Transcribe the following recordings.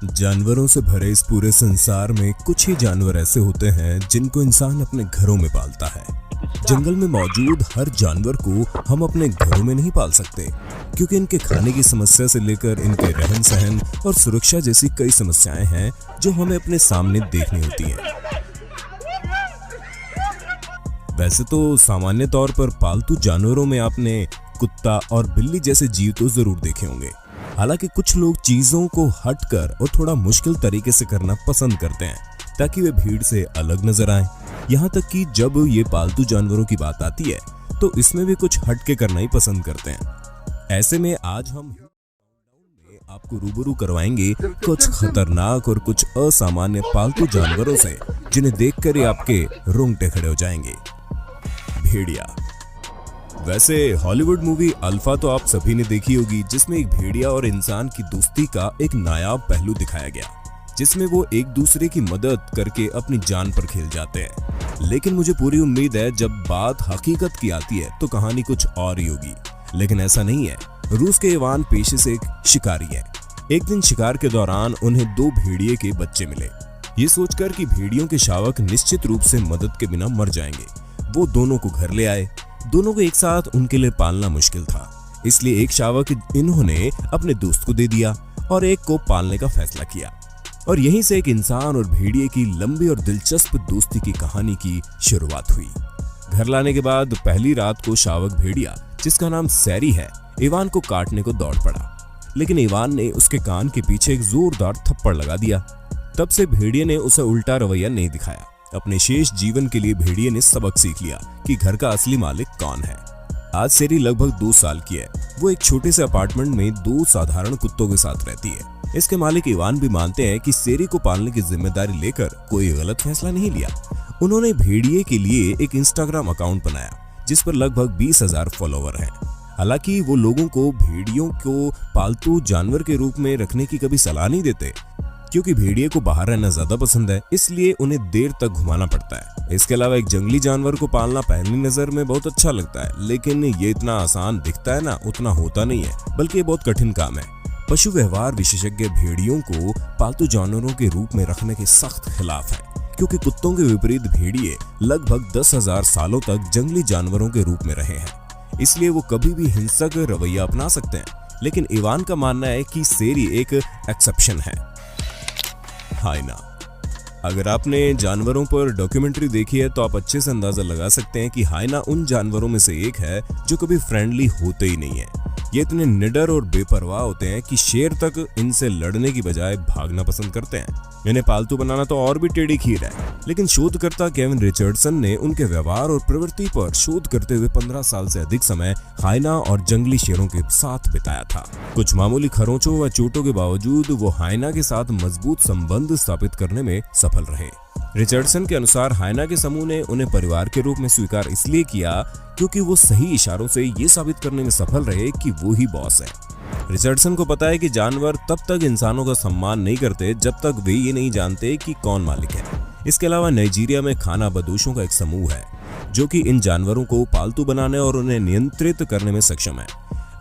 जानवरों से भरे इस पूरे संसार में कुछ ही जानवर ऐसे होते हैं जिनको इंसान अपने घरों में पालता है। जंगल में मौजूद हर जानवर को हम अपने घरों में नहीं पाल सकते, क्योंकि इनके खाने की समस्या से लेकर इनके रहन सहन और सुरक्षा जैसी कई समस्याएं हैं जो हमें अपने सामने देखनी होती हैं। वैसे तो सामान्य तौर पर पालतू जानवरों में आपने कुत्ता और बिल्ली जैसे जीव तो जरूर देखे होंगे। हालांकि कुछ लोग चीजों को हटकर और थोड़ा मुश्किल तरीके से करना पसंद करते हैं ताकि वे भीड़ से अलग नजर आएं। यहाँ तक कि जब ये पालतू जानवरों की बात आती है तो इसमें भी कुछ हटके करना ही पसंद करते हैं। ऐसे में आज हम आपको रूबरू करवाएंगे कुछ खतरनाक और कुछ असामान्य पालतू जानवरों से जिन्हें देखकर ही आपके रोंगटे खड़े हो जाएंगे। भेड़िया। वैसे हॉलीवुड मूवी अल्फा तो आप सभी ने देखी होगी, जिसमें एक भेड़िया और इंसान की दोस्ती का एक नायाब पहलू दिखाया गया, जिसमें वो एक दूसरे की मदद करके अपनी जान पर खेल जाते हैं। लेकिन मुझे पूरी उम्मीद है जब बात हकीकत की आती है तो कहानी कुछ और ही होगी, लेकिन ऐसा नहीं है। रूस के इवान पेशे से एक शिकारी है। एक दिन शिकार के दौरान उन्हें 2 भेड़िए के बच्चे मिले। ये सोचकर कि भेड़ियों के शावक निश्चित रूप से मदद के बिना मर जाएंगे, वो दोनों को घर ले आए। दोनों को एक साथ उनके लिए पालना मुश्किल था, इसलिए एक शावक इन्होंने अपने दोस्त को दे दिया और एक को पालने का फैसला किया। और यहीं से एक इंसान और भेड़िए की लंबी और दिलचस्प दोस्ती की कहानी की शुरुआत हुई। घर लाने के बाद पहली रात को शावक भेड़िया, जिसका नाम सैरी है, इवान को काटने को दौड़ पड़ा, लेकिन इवान ने उसके कान के पीछे एक जोरदार थप्पड़ लगा दिया। तब से भेड़िए ने उसे उल्टा रवैया नहीं दिखाया। अपने शेष जीवन के लिए भेड़िए ने सबक सीख लिया कि घर का असली मालिक कौन है। आज सैरी लगभग 2 साल की है। वो एक छोटे से अपार्टमेंट में 2 साधारण कुत्तों के साथ रहती है। इसके मालिक इवान भी मानते हैं कि सैरी को पालने की जिम्मेदारी लेकर कोई गलत फैसला नहीं लिया। उन्होंने भेड़िए के लिए एक इंस्टाग्राम अकाउंट बनाया जिस पर लगभग 20,000 फॉलोवर हैं। हालांकि वो लोगों को भेड़ियों को पालतू जानवर के रूप में रखने की कभी सलाह नहीं देते, क्योंकि भेड़िए को बाहर रहना ज्यादा पसंद है, इसलिए उन्हें देर तक घुमाना पड़ता है। इसके अलावा एक जंगली जानवर को पालना पहली नजर में बहुत अच्छा लगता है, लेकिन ये इतना आसान दिखता है ना, उतना होता नहीं है, बल्कि ये बहुत कठिन काम है। पशु व्यवहार विशेषज्ञ भेड़ियों को पालतू जानवरों के रूप में रखने के सख्त खिलाफ है, क्योंकि कुत्तों के विपरीत भेड़िए लगभग 10,000 सालों तक जंगली जानवरों के रूप में रहे हैं, इसलिए वो कभी भी हिंसक रवैया अपना सकते हैं। लेकिन इवान का मानना है कि सैरी एक एक्सेप्शन है। हाइना। अगर आपने जानवरों पर डॉक्यूमेंट्री देखी है तो आप अच्छे से अंदाजा लगा सकते हैं कि हाइना उन जानवरों में से एक है जो कभी फ्रेंडली होते ही नहीं है। ये इतने निडर और बेपरवाह होते हैं कि शेर तक इनसे लड़ने की बजाय भागना पसंद करते हैं। इन्हें पालतू बनाना तो और भी टेढ़ी खीर है, लेकिन शोधकर्ता केविन रिचर्डसन ने उनके व्यवहार और प्रवृत्ति पर शोध करते हुए 15 साल से अधिक समय हाइना और जंगली शेरों के साथ बिताया था। कुछ मामूली खरोंचों व चोटों के बावजूद वो हाइना के साथ मजबूत संबंध स्थापित करने में सफल रहे। रिचर्डसन के अनुसार हाइना के समूह ने उन्हें परिवार के रूप में स्वीकार इसलिए किया क्योंकि वो सही इशारों से ये साबित करने में सफल रहे कि वो ही बॉस है। रिचर्डसन को पता है कि जानवर तब तक इंसानों का सम्मान नहीं करते जब तक वे ये नहीं जानते कि कौन मालिक है। इसके अलावा नाइजीरिया में खाना बदोशों का एक समूह है जो कि इन जानवरों को पालतू बनाने और उन्हें नियंत्रित करने में सक्षम है।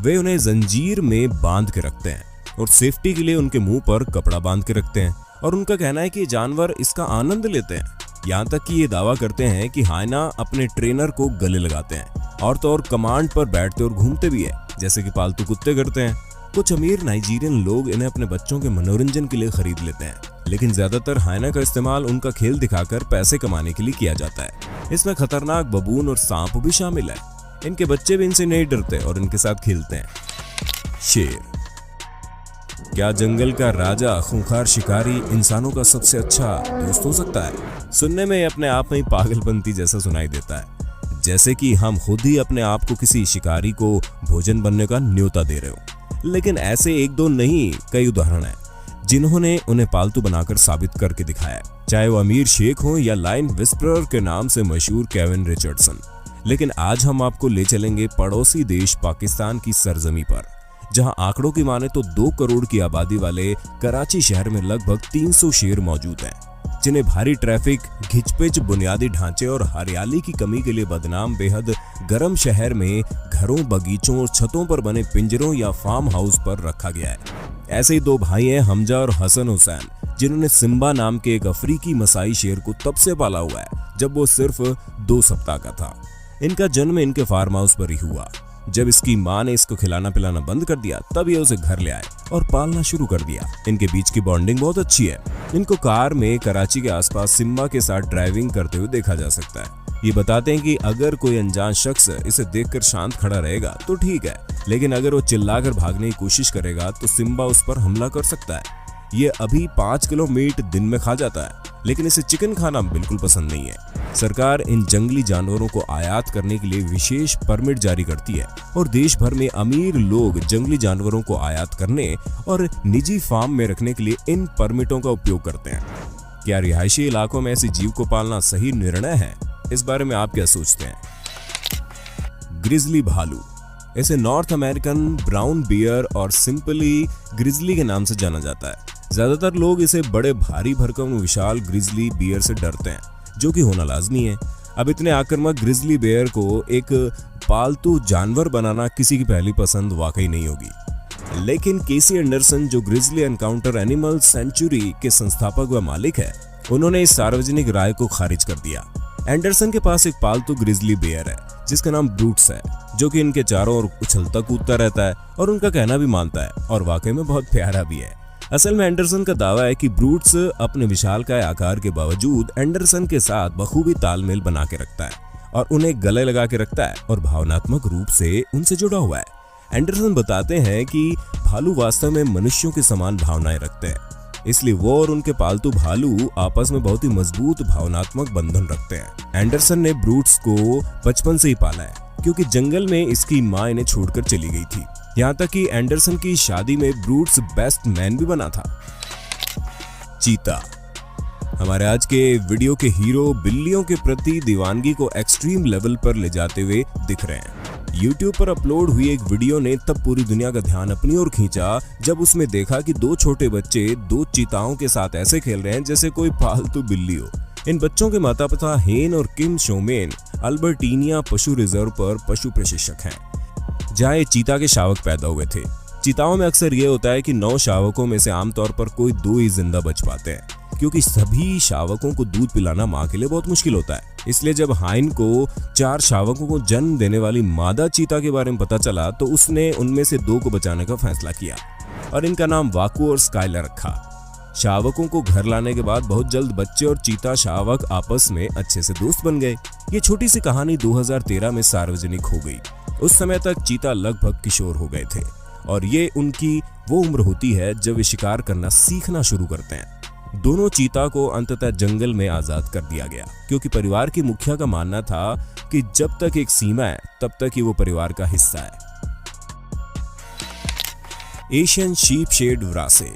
वे उन्हें जंजीर में बांध के रखते हैं और सेफ्टी के लिए उनके मुंह पर कपड़ा बांध के रखते हैं, और उनका कहना है कि जानवर इसका आनंद लेते हैं। यहाँ तक कि ये दावा करते हैं कि हाइना अपने ट्रेनर को गले लगाते हैं और तो और कमांड पर बैठते और घूमते भी है, जैसे कि पालतू कुत्ते करते हैं। कुछ अमीर नाइजीरियन लोग इन्हें अपने बच्चों के मनोरंजन के लिए खरीद लेते हैं, लेकिन ज्यादातर हाइना का इस्तेमाल उनका खेल दिखाकर पैसे कमाने के लिए किया जाता है। इसमें खतरनाक बबून और सांप भी शामिल है। इनके बच्चे भी इनसे नहीं डरते और इनके साथ खेलते हैं। शेर। क्या जंगल का राजा खूंखार शिकारी इंसानों का सबसे अच्छा दोस्त हो सकता है? सुनने में अपने आप में ही पागलपंती जैसा सुनाई देता है, जैसे कि हम खुद ही अपने आप को किसी शिकारी को भोजन बनने का न्योता दे रहे हो। लेकिन ऐसे 1-2 नहीं, कई उदाहरण हैं जिन्होंने उन्हें पालतू बनाकर साबित करके दिखाया है, चाहे वो अमीर शेख हो या लाइन विस्परर के नाम से मशहूर केविन रिचर्डसन। लेकिन आज हम आपको ले चलेंगे पड़ोसी देश पाकिस्तान की सरजमी पर, जहां आंकड़ों की माने तो 2 करोड़ की आबादी वाले कराची शहर में लगभग 300 शेर मौजूद हैं, जिन्हें भारी ट्रैफिक, घिचपिच, बुनियादी ढांचे और हरियाली की कमी के लिए बदनाम बेहद गर्म शहर में घरों, बगीचों और छतों पर बने पिंजरों या फार्म हाउस पर रखा गया है। ऐसे ही दो भाई हैं हमजा और हसन हुसैन, जिन्होंने सिम्बा नाम के एक अफ्रीकी मसाई शेर को तब से पाला हुआ है जब वो सिर्फ 2 सप्ताह का था। इनका जन्म इनके फार्म हाउस पर ही हुआ। जब इसकी मां ने इसको खिलाना पिलाना बंद कर दिया तब ये उसे घर ले आए और पालना शुरू कर दिया। इनके बीच की बॉन्डिंग बहुत अच्छी है। इनको कार में कराची के आसपास सिम्बा के साथ ड्राइविंग करते हुए देखा जा सकता है। ये बताते हैं कि अगर कोई अनजान शख्स इसे देखकर शांत खड़ा रहेगा तो ठीक है, लेकिन अगर वो चिल्लाकर भागने की कोशिश करेगा तो सिम्बा उस पर हमला कर सकता है। ये अभी 5 किलो मीट दिन में खा जाता है, लेकिन इसे चिकन खाना बिल्कुल पसंद नहीं है। सरकार इन जंगली जानवरों को आयात करने के लिए विशेष परमिट जारी करती है और देश भर में अमीर लोग जंगली जानवरों को आयात करने और निजी फार्म में रखने के लिए इन परमिटों का उपयोग करते हैं। क्या रिहायशी इलाकों में ऐसे जीव को पालना सही निर्णय है? इस बारे में आप क्या सोचते हैं? ग्रिजली भालू, इसे नॉर्थ अमेरिकन ब्राउन बियर और सिंपली ग्रिजली के नाम से जाना जाता है। ज्यादातर लोग इसे बड़े भारी भरकम विशाल ग्रिजली बियर से डरते हैं, जो कि होना लाजमी है। अब इतने आक्रामक ग्रिजली बियर को एक पालतू जानवर बनाना किसी की पहली पसंद वाकई नहीं होगी। लेकिन केसी एंडरसन, जो ग्रिजली एनकाउंटर एनिमल सेंचुरी के संस्थापक व मालिक है, उन्होंने इस सार्वजनिक राय को खारिज कर दिया। एंडरसन के पास एक पालतू ग्रिजली बियर है जिसका नाम ब्रूट्स है, जो कि इनके चारों ओर उछलता कूदता रहता है और उनका कहना भी मानता है और वाकई में बहुत प्यारा भी है। असल में एंडरसन का दावा है कि ब्रूट्स अपने विशालकाय आकार के बावजूद एंडरसन के साथ बखूबी तालमेल बना के रखता है और उन्हें गले लगा के रखता है और भावनात्मक रूप से उनसे जुड़ा हुआ है। एंडरसन बताते हैं कि भालू वास्तव में मनुष्यों के समान भावनाएं रखते हैं, इसलिए वो और उनके पालतू भालू आपस में बहुत ही मजबूत भावनात्मक बंधन रखते हैं। एंडरसन ने ब्रूट्स को बचपन से ही पाला है, क्योंकि जंगल में इसकी मां इन्हें छोड़कर चली गई थी। यहाँ तक कि एंडरसन की शादी में ब्रूट्स बेस्ट मैन भी बना था। चीता, हमारे आज के वीडियो के हीरो बिल्लियों के प्रति दीवानगी को एक्सट्रीम लेवल पर ले जाते हुए दिख रहे हैं। YouTube पर अपलोड हुई एक वीडियो ने तब पूरी दुनिया का ध्यान अपनी ओर खींचा जब उसमें देखा कि 2 छोटे बच्चे 2 चीताओं के साथ ऐसे खेल रहे हैं जैसे कोई पालतू बिल्ली हो। इन बच्चों के माता पिता हेन और किम शोमेन अल्बर्टीनिया पशु रिजर्व पर पशु प्रशिक्षक हैं, जहाँ ये चीता के शावक पैदा हुए थे। चीताओं में अक्सर ये होता है कि 9 शावकों में से आमतौर पर कोई 2 ही जिंदा बच पाते हैं, क्योंकि सभी शावकों को दूध पिलाना मां के लिए बहुत मुश्किल होता है। इसलिए जब हाइन को 4 शावकों को जन्म देने वाली मादा चीता के बारे में पता चला तो उसने उनमें से 2 को बचाने का फैसला किया और इनका नाम वाकू और स्काइलर रखा। शावकों को घर लाने के बाद बहुत जल्द बच्चे और चीता शावक आपस में अच्छे से दोस्त बन गए। ये छोटी सी कहानी 2013 में सार्वजनिक हो गई। उस समय तक चीता लगभग किशोर हो गए थे और ये उनकी वो उम्र होती है जब वे शिकार करना सीखना शुरू करते हैं। दोनों चीता को अंततः जंगल में आजाद कर दिया गया, क्योंकि परिवार की मुखिया का मानना था कि जब तक एक सीमा है तब तक ही वो परिवार का हिस्सा है। एशियन शीप शेड व्रासे,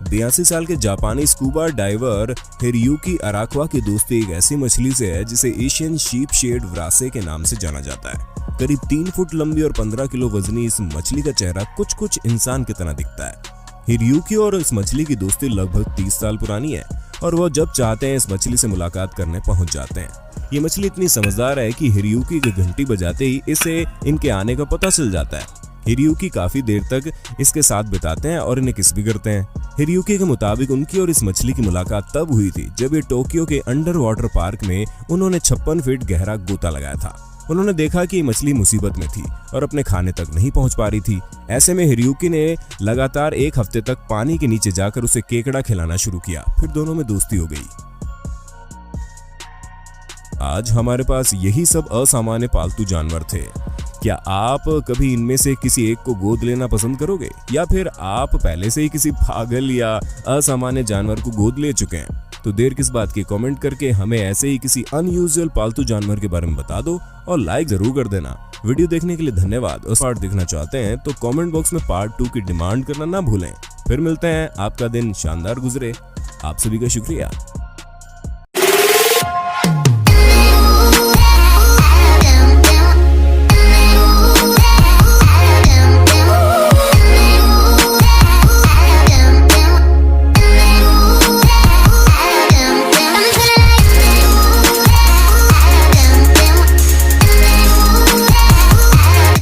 82 साल के जापानी स्कूबा डाइवर हिरोयुकी अराकावा की दोस्ती एक ऐसी मछली से है जिसे एशियन शीप शेड व्रासे के नाम से जाना जाता है। करीब 3 फुट लंबी और 15 किलो वजनी इस मछली का चेहरा कुछ इंसान की तरह दिखता है। हिरोयुकी और इस मछली की दोस्ती लगभग 30 साल पुरानी है और वो जब चाहते हैं इस मछली से मुलाकात करने पहुंच जाते हैं। ये मछली इतनी समझदार है कि हिरोयुकी की घंटी बजाते ही इसे इनके आने का पता चल जाता है। हिरोयुकी काफी देर तक इसके साथ बिताते हैं और इन्हें किस भी करते हैं। हिरोयुकी के मुताबिक उनकी और इस मछली की मुलाकात तब हुई थी जब ये टोक्यो के अंडर वाटर पार्क में उन्होंने 56 फीट गहरा गोता लगाया था। उन्होंने देखा कि मछली मुसीबत में थी और अपने खाने तक नहीं पहुंच पा रही थी। ऐसे में हिरोयुकी ने लगातार 1 हफ्ते तक पानी के नीचे जाकर उसे केकड़ा खिलाना शुरू किया। फिर दोनों में दोस्ती हो गई। आज हमारे पास यही सब असामान्य पालतू जानवर थे। क्या आप कभी इनमें से किसी एक को गोद लेना पसंद करोगे, या फिर आप पहले से ही किसी पागल या असामान्य जानवर को गोद ले चुके हैं? तो देर किस बात की, कमेंट करके हमें ऐसे ही किसी अनयूजुअल पालतू जानवर के बारे में बता दो और लाइक जरूर कर देना। वीडियो देखने के लिए धन्यवाद। और पार्ट देखना चाहते हैं तो कमेंट बॉक्स में पार्ट 2 की डिमांड करना ना भूलें। फिर मिलते हैं। आपका दिन शानदार गुजरे। आप सभी का शुक्रिया।